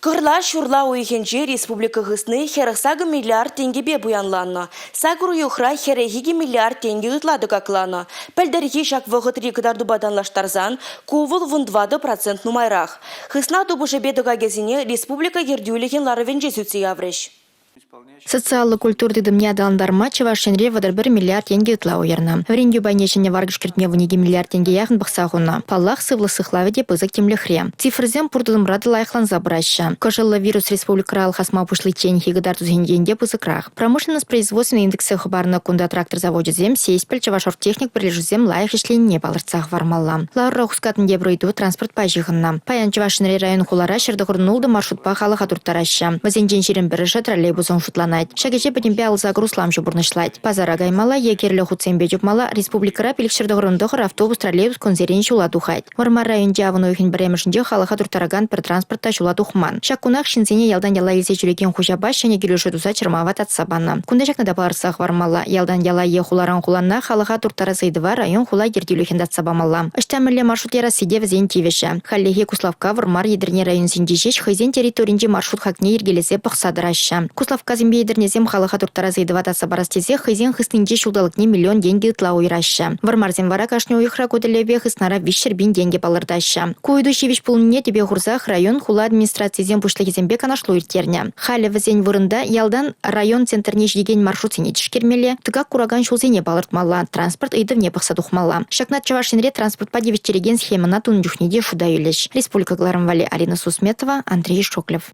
Кырла шурла уйхенче республика гысны херахсагы миллиард теңгебе буянланна. Сагру юхра херехиги миллиард теңге ытлады каклана. Пәлдәрхи шак вғытри кыдарду баданлаштарзан кувыл 20% нумайрах. Хысна тубышы бедуга кезине республика гердюлихин ларывенже сүтси явреш. Социалы культурды дымне адаландарма Чувашинре вадар 1 миллиард тенге ытла уерна. Вренью байнешене варгыш кертме вниги миллиард тенге яхын бақсағуна. Паллах сывлы сыхлаведе пызык темлехре. Цифрзем пурдыдымрады лайхлан забраща. Кожылы вирус республика алхасма пушлы тень хигадар тузгенденде пызыкрах. Промышленность производственный индексы хабарна кунда трактор заводит зем, сейспель Чувашортехник прилежузем лайх ишленне балырцах вармалла. Лаура хускатын дебройду транспорт пажихынна. Паян Чувашинре район хулара шердығырнулды маршрутпа халыға туртараща. Вазенжен жерен біріші троллейбусон шутланайт. Шагече бәдембе алза груслам жубурнышлайт. Пазара гаймала, егерлі худсенбе жупмала, республикара пилікшердығырындығыр автобус троллейбус конзерен шула тухайт. Вармар районде авыны үйхін біремішінде халыға туртараган бір транспортта шула тухман. Шаккунақ шинзене ялдан яла елзе жүреген хужабаш және келуші туса чырмават атсабанна. Күнде жакнада барсақ вармала, ялдан яла е хуларан хуланна халыға туртара зайдыва район хула ердеуліхен датсабамалла. Ыштамілі маршрутлера сиде візен тивеші. Халлеге Куславка вармар едірне район синдешеш хызен территоринде маршрут хакне ергелесе пықсадыраща. Куславка зембе едірнезем халыға туртара зайдыва татсабарастезе хызен хыстынде шулдалыкне миллион деньги ытла уйраща. Вармарзен вара кашне уйхра көделебе хыснара вишербин деньги балырдаща. Куйду шивиш пулуне тебе хурзах район хула администрациязен пушлегезембе канашлу иртерня. Халі візен вырында ялдан район центрне жеген маршрут сене тишкермеле, тыгак кураган шулзене балыртмалла, транспорт ыйдывне пықсадухмалла. Шакнат Чувашинре транспорт падевичтереген схемана тунжухнеде шуда юлеш. Республика Гларамвали, Арина Сусметова, Андрей Шоклев.